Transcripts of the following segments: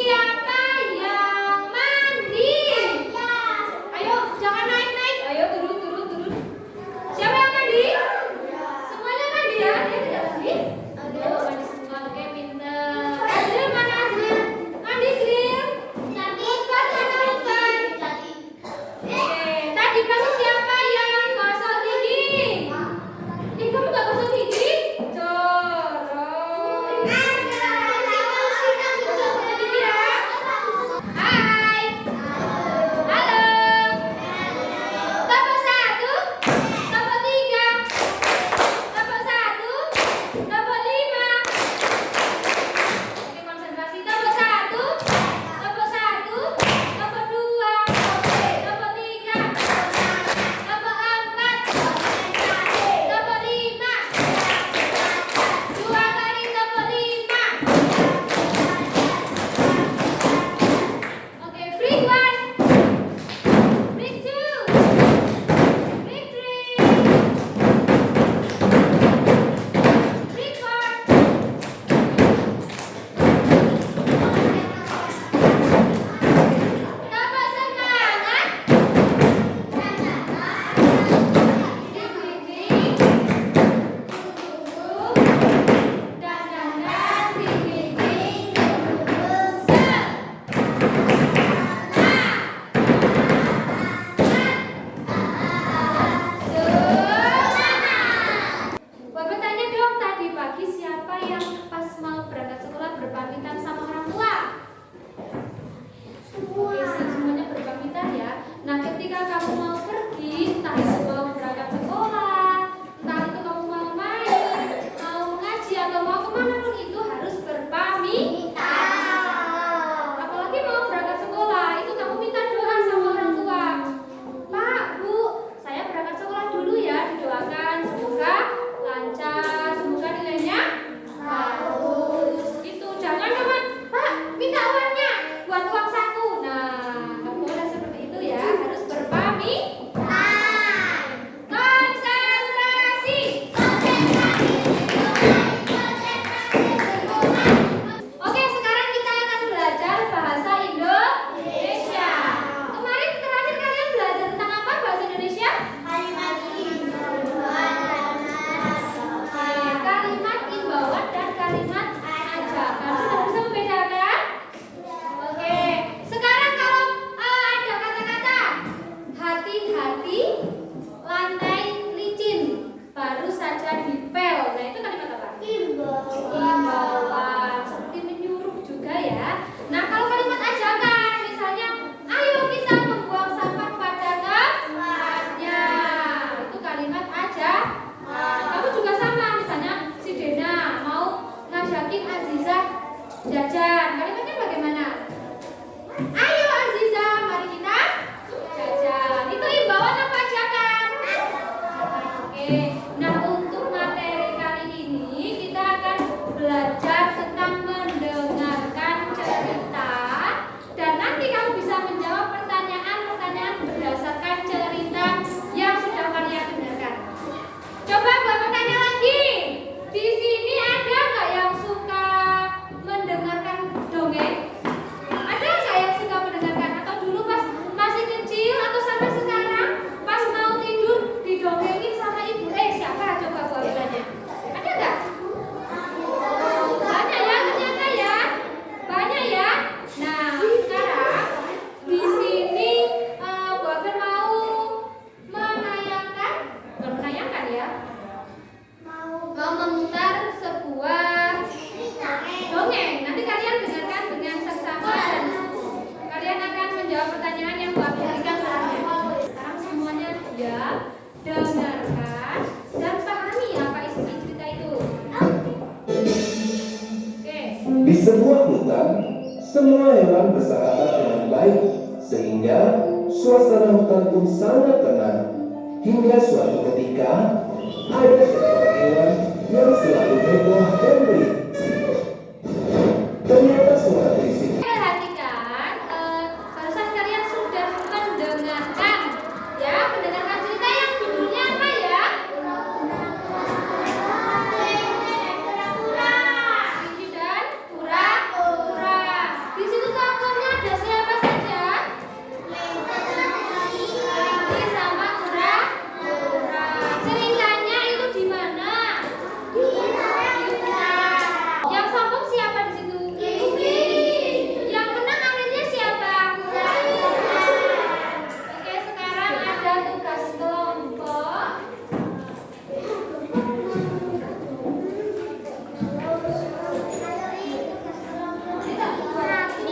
siapa yang mandi? Ayo, jangan naik-naik. Ayo turun. Siapa yang mandi? Semuanya mandi ya? Dia tidak mandi? Aduh, mandi semua. Oke, pinter. Azril mana Azril? Mandi Azril? Bukan, mana bukan? Oke, tadi pagi siapa yang gosok gigi? Kamu gak gosok gigi? Dorong. Gosok gigi ya. Hai. Halo. Topok 1, topok 3, topok 1, topok 5. Oke, konsentrasi. Topok 1, topok 1, topok 2, topok 3, topok 4, topok 5. 2 kali topok 5. Oke, break 1, break 2, break 3, break 4. Topok semangat. Dinding, duduk, dandan, dinding, duduk, semangat. Bapak tanya dong, tadi pagi siapa yang pas mau berangkat sekolah berpamitan sama orang tua? Oke, semuanya berpamitan ya. Nah, ketika kamu mau pergi, entah itu mau berangkat sekolah, entah itu kamu mau main, mau ngaji atau mau kemana pun itu harus berpamitan. Apalagi mau berangkat sekolah, itu kamu minta doa sama orang tua. Pak, Bu, saya berangkat sekolah dulu ya, didoakan semoga lancar, semoga nilainya bagus. Itu jangan cuma Pak, minta uangnya buat uang saku. Nah, nggak boleh seperti itu ya, harus berpamitan. Konsentrasi. Oke, sekarang kita akan belajar bahasa Indonesia. Kemarin terakhir kalian belajar tentang apa bahasa Indonesia? Kalimat imbauan dan kalimat ajakan. Sudah bisa membedakan? Oke, sekarang kalau ada kata-kata hati-hati, lantai licin, baru saja dipel. Nah, itu kalimat apa? Imbauan, seperti menyuruh juga ya. Nah, kalau kalimat ajakan, misalnya, ayo kita membuang sampah pada tempatnya. Itu kalimat ajakan. Kamu juga sama, misalnya si Dena mau ngajakin Azizah jajan. Kalimatnya bagaimana? Ayo Azizah, mari kita jajan. Itu imbauan apa ajakan? Oke. Nah, untuk materi kali ini kita akan belajar tentang mendengarkan cerita, dan nanti kamu bisa menjawab pertanyaan-pertanyaan berdasarkan cerita yang sudah kalian dengarkan. Coba Bapak tanya lagi. Di sini ada nggak yang suka mendengarkan dongeng? Ada nggak yang suka mendengarkan? Atau dulu pas masih kecil atau sampai sekarang pas mau tidur didongengin sama ibu? Siapa? Coba Bapak tanya. Ada nggak? Banyak ya, ternyata ya. Banyak ya. Nah, sekarang di sini Bapak mau menayangkan, bukan menayangkan ya, mau memutar sebuah dongeng. Nanti kalian dengarkan dengan seksama dan kalian akan menjawab pertanyaan yang Bapak berikan selanjutnya. Sekarang semuanya diam, dengarkan dan pahami apa isi cerita itu. Oke. Di sebuah hutan, semua hewan bersahabat dengan baik, sehingga suasana hutan pun sangat tenang. Hingga suatu ketika, ada seekor hewan yang selalu heboh dan berisik. Ternyata suara berisik Perhatikan, barusan kalian sudah mendengarkan ya, mendengarkan cerita yang judulnya apa ya? Cici dan Pura-Pura. Di situ tuh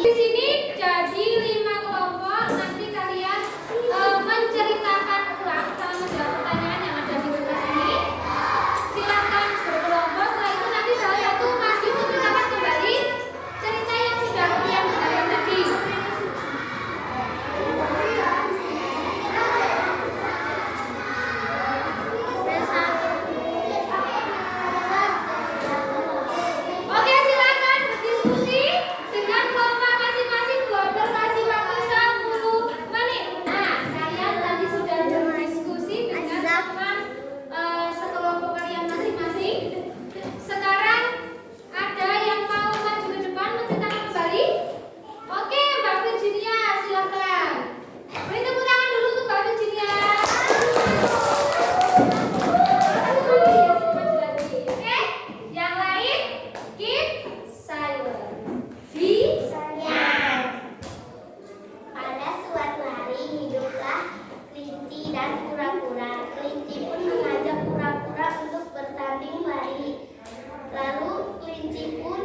Di sini jadi 5 kelompok. Nanti kalian menceritakan ulang sama menjawab pertanyaan yang ada di kertas ini. Silakan berkelompok. Setelah itu nanti salah satu maju menceritakan kembali cerita yang sudah kalian dengarkan tadi. Oke, silakan berdiskusi dengan kelompok masing-masing. Gobel kasih waktu 10 menit. Nah, kalian tadi sudah berdiskusi dengan teman sekelompok kalian masing-masing. Sekarang ada yang mau maju ke depan menceritakan kembali? Oke, Mbak Virginia, silakan. Beri tepuk tangan dulu untuk Mbak Virginia. Oke, yang lain keep silent. Pada suatu hari hiduplah kelinci dan kura-kura. Kelinci pun mengajak kura-kura untuk bertanding lari. Lalu kelinci pun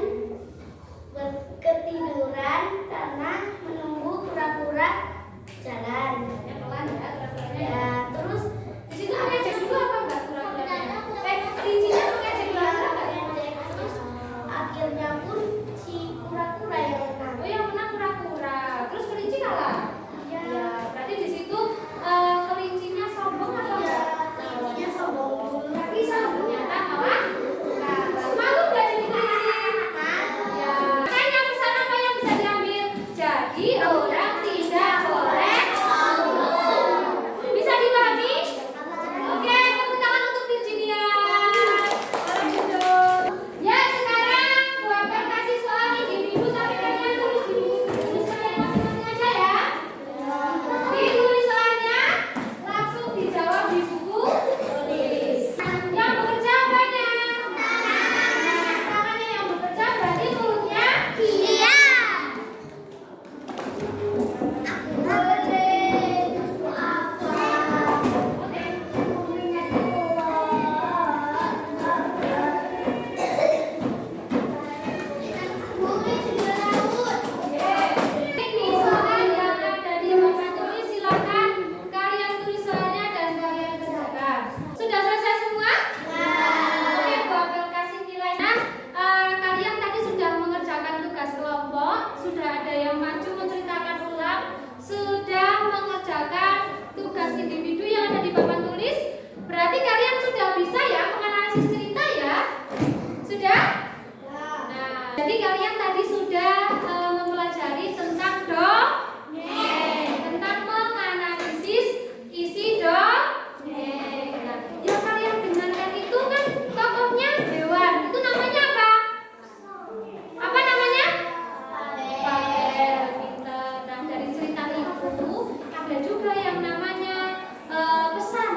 ketiduran karena menunggu kura-kura jalan. Yang pelan ya, kura-kuranya. Ya, terus Di situ mengejek dulu apa enggak kura-kuranya? Kelincinya mengejek kura-kura enggak? terus akhirnya pun si kura-kura yang menang. Oh, yang menang kura-kura. Terus kelinci kalah. Ya. Ya, berarti di situ kelincinya sombong atau Iya, enggak? kelincinya sombong dulu. Tapi ternyata malah kalah. Malu nggak jadi kelinci? Ya. Makanya pesan apa yang bisa diambil? Jadi orang tidak boleh sombong. Bisa dipahami? Oke, tepuk tangan untuk Virginia. Orang duduk. Ya, sekarang buatkan kasih soal individu, tapi kalian tulis di buku soalnya masing-masing aja ya. Ditulis soalnya, langsung dijawab di buku tulis. Yang bekerja apanya? Tangannya yang bekerja berarti mulutnya Iya. Ini soal yang ada di papan tulis, silakan kalian tulis soalnya dan kalian kerjakan. Sudah selesai semua? Oke, Bu Abel kasih nilai. Nah, kalian tadi sudah mengerjakan tugas kelompok, sudah ada yang maju menceritakan ulang, sudah mengerjakan tugas individu yang ada di papan tulis. Berarti kalian sudah bisa ya menganalisis cerita ya? Sudah? Nah, jadi kalian tadi sudah mempelajari tentang tentang menganalisis isi dongeng. Nah, yang kalian dengarkan itu kan tokohnya hewan. Itu namanya apa? Apa namanya? Pavel. Pinter. Nah, dari cerita itu ada juga yang namanya pesan.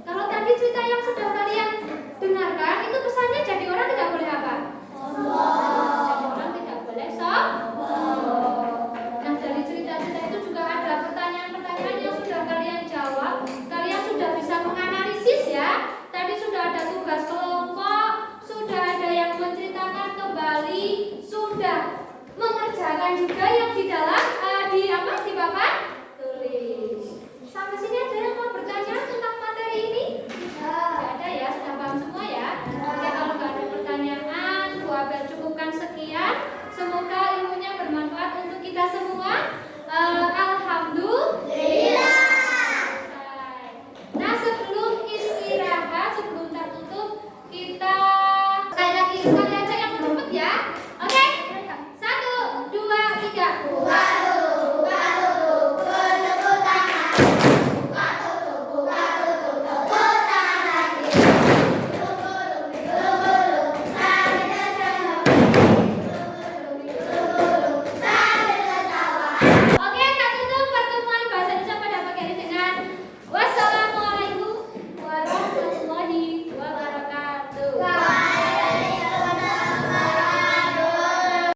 Kalau tadi cerita yang sudah kalian dengarkan itu pesannya jadi orang tidak boleh apa? Jadi orang tidak boleh sombong. Nah, dari cerita-cerita itu juga ada pertanyaan-pertanyaan yang sudah kalian jawab. Kalian sudah bisa menganalisis ya. Tadi sudah ada tugas kelompok, sudah ada yang menceritakan kembali, sudah mengerjakan juga yang di dalam di papan tulis. Sampai sini ada yang mau bertanya tentang materi ini? Tidak ada ya, sudah paham semua ya. Oke, kalau nggak ada pertanyaan, Bu Abel cukupkan sekian. Semoga ilmunya bermanfaat untuk kita semua.